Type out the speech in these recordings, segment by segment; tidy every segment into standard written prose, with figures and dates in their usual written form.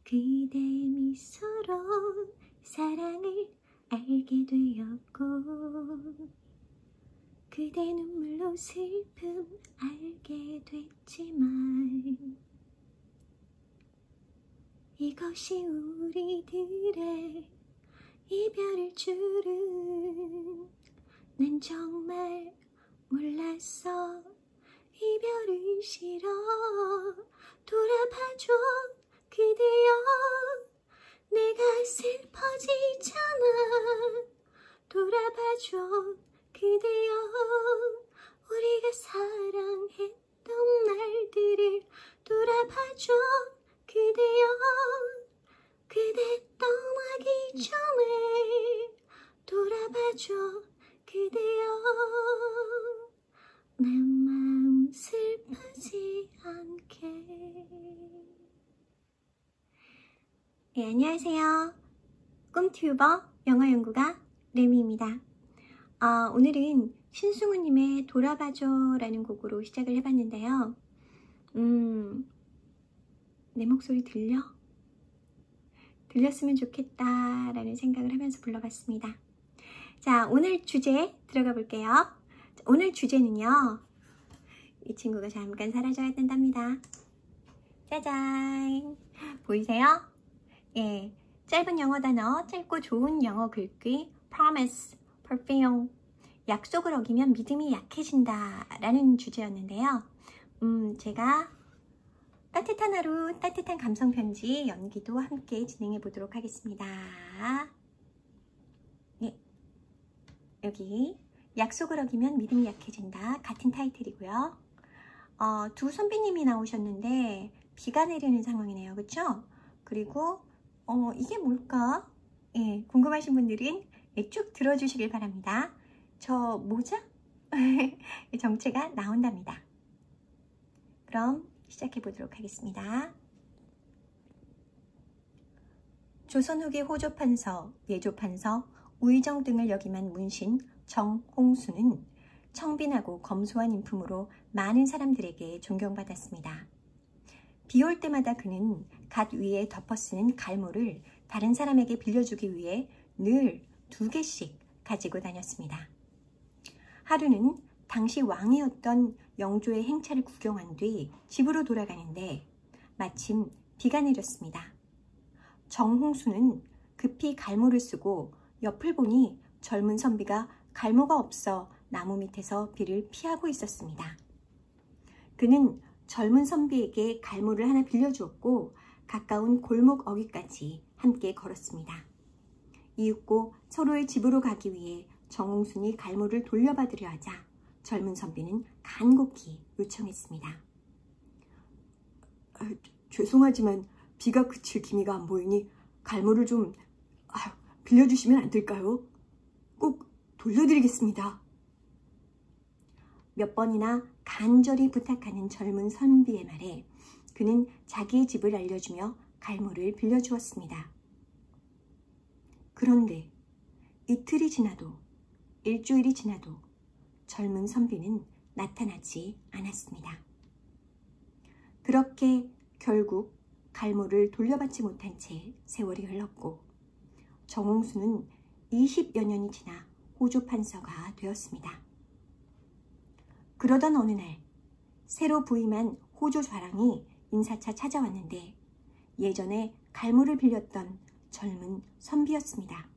그대 미소로 사랑을 알게 되었고 그대 눈물로 슬픔 알게 됐지만 이것이 우리들의 이별일 줄은 난 정말 몰랐어. 이별은 싫어. 돌아봐줘 그대여. 내가 슬퍼지잖아. 돌아봐줘 그대여. 우리가 사랑했던 날들을 돌아봐줘 그대여. 그대 떠나기 전에 돌아봐줘 그대여. 내 마음 슬프지 않게. 네, 안녕하세요. 꿈튜버 영어연구가 레미입니다. 오늘은 신승우님의 돌아봐줘 라는 곡으로 시작을 해봤는데요. 내 목소리 들렸으면 좋겠다 라는 생각을 하면서 불러봤습니다. 자, 오늘 주제 들어가 볼게요. 오늘 주제는요, 이 친구가 잠깐 사라져야 된답니다. 짜잔, 보이세요? 예, 짧은 영어 단어, 짧고 좋은 영어 글귀, promise, perfume, 약속을 어기면 믿음이 약해진다 라는 주제였는데요. 제가 따뜻한 하루, 따뜻한 감성편지 연기도 함께 진행해 보도록 하겠습니다. 네, 여기 약속을 어기면 믿음이 약해진다 같은 타이틀이고요. 두 선배님이 나오셨는데 비가 내리는 상황이네요. 그쵸? 그리고 이게 뭘까? 예, 궁금하신 분들은 쭉 들어주시길 바랍니다. 저 모자? 정체가 나온답니다. 그럼 시작해 보도록 하겠습니다. 조선 후기 호조판서, 예조판서, 우의정 등을 역임한 문신 정홍수는 청빈하고 검소한 인품으로 많은 사람들에게 존경받았습니다. 비 올 때마다 그는 갓 위에 덮어쓰는 갈모를 다른 사람에게 빌려주기 위해 늘 2개씩 가지고 다녔습니다. 하루는 당시 왕이었던 영조의 행차를 구경한 뒤 집으로 돌아가는데 마침 비가 내렸습니다. 정홍수는 급히 갈모를 쓰고 옆을 보니 젊은 선비가 갈모가 없어 나무 밑에서 비를 피하고 있었습니다. 그는 젊은 선비에게 갈모를 하나 빌려주었고 가까운 골목 어귀까지 함께 걸었습니다. 이윽고 서로의 집으로 가기 위해 정홍순이 갈모를 돌려받으려 하자 젊은 선비는 간곡히 요청했습니다. 죄송하지만 비가 그칠 기미가 안 보이니 갈모를 좀 빌려주시면 안 될까요? 꼭 돌려드리겠습니다. 몇 번이나 간절히 부탁하는 젊은 선비의 말에 그는 자기의 집을 알려주며 갈모를 빌려주었습니다. 그런데 이틀이 지나도 일주일이 지나도 젊은 선비는 나타나지 않았습니다. 그렇게 결국 갈모를 돌려받지 못한 채 세월이 흘렀고 정홍수는 20여 년이 지나 호조판서가 되었습니다. 그러던 어느 날 새로 부임한 호조좌랑이 인사차 찾아왔는데 예전에 갈모를 빌렸던 젊은 선비였습니다.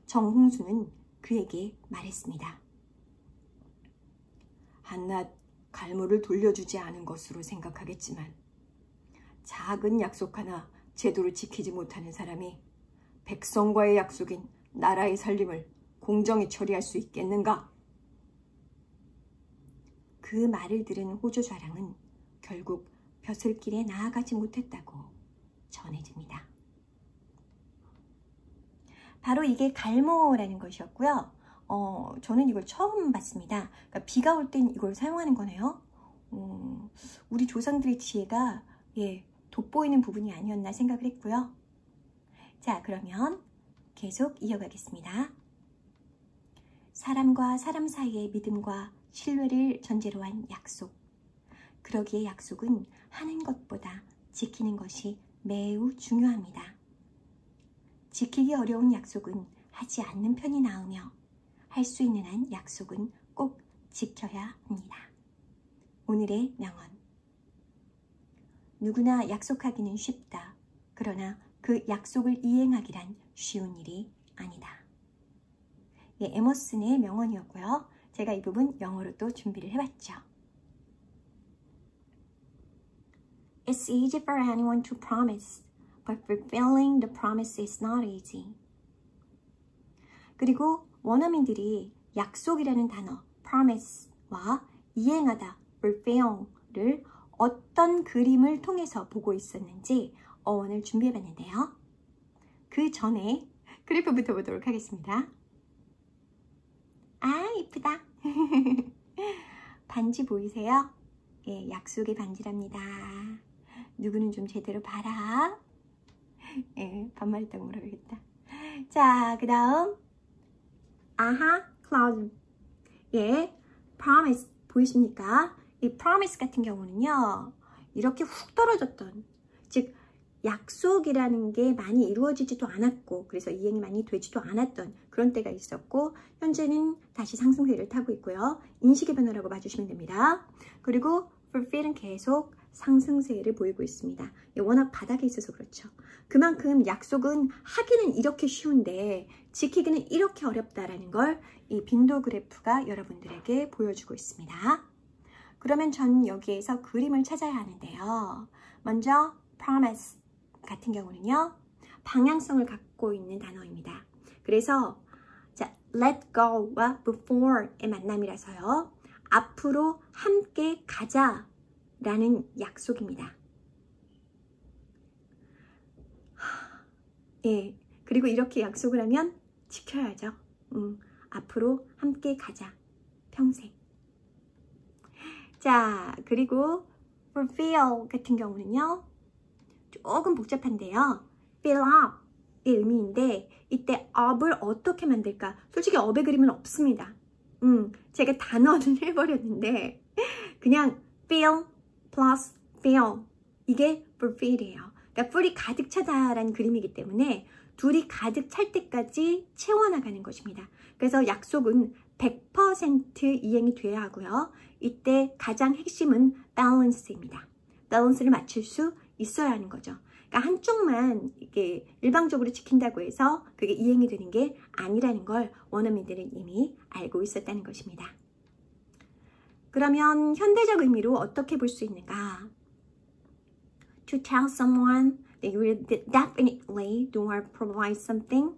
정홍수는 그에게 말했습니다. 한낱 갈모를 돌려주지 않은 것으로 생각하겠지만 작은 약속 하나 제대로 지키지 못하는 사람이 백성과의 약속인 나라의 살림을 공정히 처리할 수 있겠는가? 그 말을 들은 호조좌랑은 결국 벼슬길에 나아가지 못했다고 전해집니다. 바로 이게 갈모라는 것이었고요. 저는 이걸 처음 봤습니다. 그러니까 비가 올 땐 이걸 사용하는 거네요. 우리 조상들의 지혜가 돋보이는 부분이 아니었나 생각을 했고요. 자, 그러면 계속 이어가겠습니다. 사람과 사람 사이의 믿음과 신뢰를 전제로 한 약속. 그러기에 약속은 하는 것보다 지키는 것이 매우 중요합니다. 지키기 어려운 약속은 하지 않는 편이 나으며 할 수 있는 한 약속은 꼭 지켜야 합니다. 오늘의 명언. 누구나 약속하기는 쉽다. 그러나 그 약속을 이행하기란 쉬운 일이 아니다. 예, 에머슨의 명언이었고요. 제가 이 부분 영어로 또 준비를 해봤죠. It's easy for anyone to promise, but fulfilling the promise is not easy. 그리고 원어민들이 약속이라는 단어 promise와 이행하다 fulfill를 어떤 그림을 통해서 보고 있었는지 어원을 준비해봤는데요. 그 전에 그래프부터 보도록 하겠습니다. 아, 이쁘다. 반지 보이세요? 예, 약속의 반지랍니다. 누구는 좀 제대로 봐라. 예, 반말했다고 뭐라 그러겠다. 자, 그 다음 아하, cloud. 예, promise 보이십니까? 이 promise 같은 경우는요, 이렇게 훅 떨어졌던, 즉 약속이라는 게 많이 이루어지지도 않았고 그래서 이행이 많이 되지도 않았던 그런 때가 있었고, 현재는 다시 상승세를 타고 있고요. 인식의 변화라고 봐주시면 됩니다. 그리고 fulfill은 계속 상승세를 보이고 있습니다. 워낙 바닥에 있어서 그렇죠. 그만큼 약속은 하기는 이렇게 쉬운데 지키기는 이렇게 어렵다라는 걸 이 빈도 그래프가 여러분들에게 보여주고 있습니다. 그러면 전 여기에서 그림을 찾아야 하는데요. 먼저 promise 같은 경우는요, 방향성을 갖고 있는 단어입니다. 그래서 자, let go와 before의 만남이라서요, 앞으로 함께 가자 라는 약속입니다. 예, 그리고 이렇게 약속을 하면 지켜야죠. 앞으로 함께 가자, 평생. 자, 그리고 fulfill 같은 경우는요, 조금 복잡한데요. fill up의 의미인데 이때 up을 어떻게 만들까? 솔직히 up의 그림은 없습니다. 제가 단어는 해버렸는데 그냥 fill plus fill, 이게 fulfill이에요. 그러니까 ful이 가득 차다라는 그림이기 때문에 둘이 가득 찰 때까지 채워나가는 것입니다. 그래서 약속은 100% 이행이 돼야 하고요. 이때 가장 핵심은 balance입니다. balance를 맞출 수 있어야 하는 거죠. 그러니까 한쪽만 이게 일방적으로 지킨다고 해서 그게 이행이 되는 게 아니라는 걸 원어민들은 이미 알고 있었다는 것입니다. 그러면 현대적 의미로 어떻게 볼 수 있는가? To tell someone that you will definitely do or provide something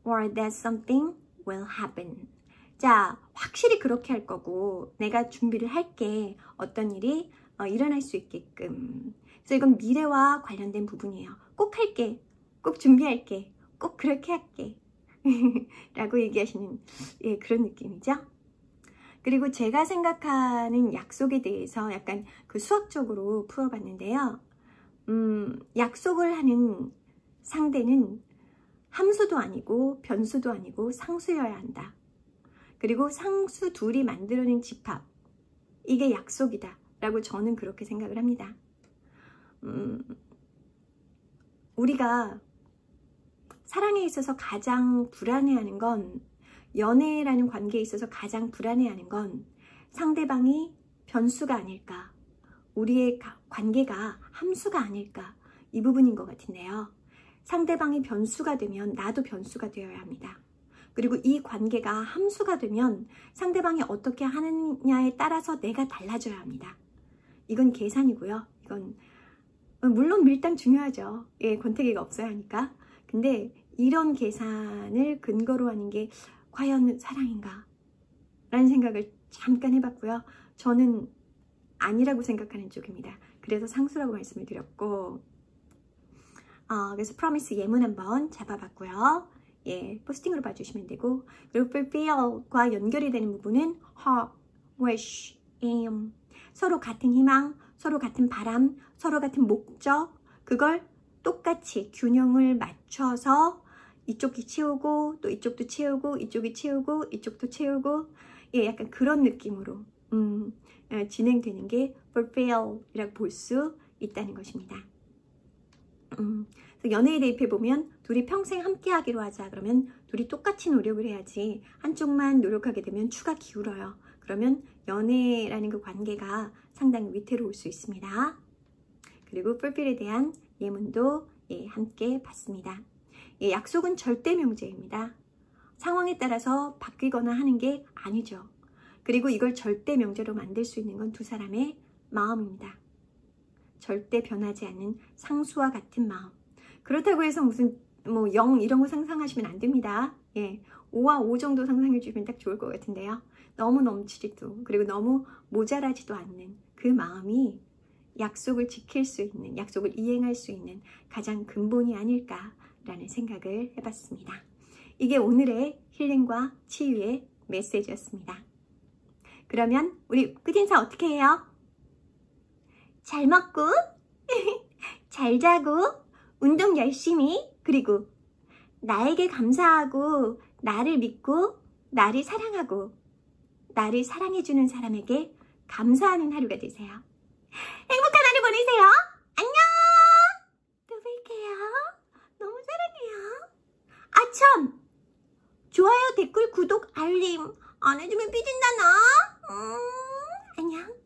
or that something will happen. 자, 확실히 그렇게 할 거고 내가 준비를 할게, 어떤 일이 일어날 수 있게끔. 그래서 이건 미래와 관련된 부분이에요. 꼭 할게, 꼭 준비할게, 꼭 그렇게 할게 라고 얘기하시는, 예, 그런 느낌이죠. 그리고 제가 생각하는 약속에 대해서 약간 그 수학적으로 풀어봤는데요. 약속을 하는 상대는 함수도 아니고 변수도 아니고 상수여야 한다. 그리고 상수 둘이 만들어낸 집합, 이게 약속이다 라고 저는 그렇게 생각을 합니다. 우리가 사랑에 있어서 가장 불안해하는 건, 연애라는 관계에 있어서 가장 불안해하는 건 상대방이 변수가 아닐까, 우리의 관계가 함수가 아닐까, 이 부분인 것 같은데요. 상대방이 변수가 되면 나도 변수가 되어야 합니다. 그리고 이 관계가 함수가 되면 상대방이 어떻게 하느냐에 따라서 내가 달라져야 합니다. 이건 계산이고요. 이건 물론 밀당 중요하죠. 예, 권태기가 없어야 하니까. 근데 이런 계산을 근거로 하는 게 과연 사랑인가? 라는 생각을 잠깐 해봤고요. 저는 아니라고 생각하는 쪽입니다. 그래서 상수라고 말씀을 드렸고, 그래서 promise 예문 한번 잡아봤고요. 예, 포스팅으로 봐주시면 되고, 그리고 fulfill과 연결이 되는 부분은 hope, wish, aim. 서로 같은 희망, 서로 같은 바람, 서로 같은 목적, 그걸 똑같이 균형을 맞춰서 이쪽이 채우고 또 이쪽도 채우고 이쪽이 채우고 이쪽도 채우고, 예, 약간 그런 느낌으로 진행되는 게 fulfill이라고 볼 수 있다는 것입니다. 연애에 대입해 보면 둘이 평생 함께 하기로 하자. 그러면 둘이 똑같이 노력을 해야지 한쪽만 노력하게 되면 추가 기울어요. 그러면 연애라는 그 관계가 상당히 위태로울 수 있습니다. 그리고 풀필에 대한 예문도 함께 봤습니다. 약속은 절대 명제입니다. 상황에 따라서 바뀌거나 하는 게 아니죠. 그리고 이걸 절대 명제로 만들 수 있는 건 두 사람의 마음입니다. 절대 변하지 않는 상수와 같은 마음. 그렇다고 해서 무슨 0 이런 거 상상하시면 안 됩니다. 5와 5 정도 상상해 주면 딱 좋을 것 같은데요. 너무 넘치지도 그리고 너무 모자라지도 않는 그 마음이 약속을 지킬 수 있는, 약속을 이행할 수 있는 가장 근본이 아닐까라는 생각을 해봤습니다. 이게 오늘의 힐링과 치유의 메시지였습니다. 그러면 우리 끝인사 어떻게 해요? 잘 먹고 잘 자고 운동 열심히, 그리고 나에게 감사하고 나를 믿고 나를 사랑하고 나를 사랑해주는 사람에게 감사하는 하루가 되세요. 행복한 하루 보내세요. 안녕. 또 뵐게요. 너무 사랑해요. 아 참, 좋아요, 댓글, 구독, 알림 안 해주면 삐진다 나. 안녕.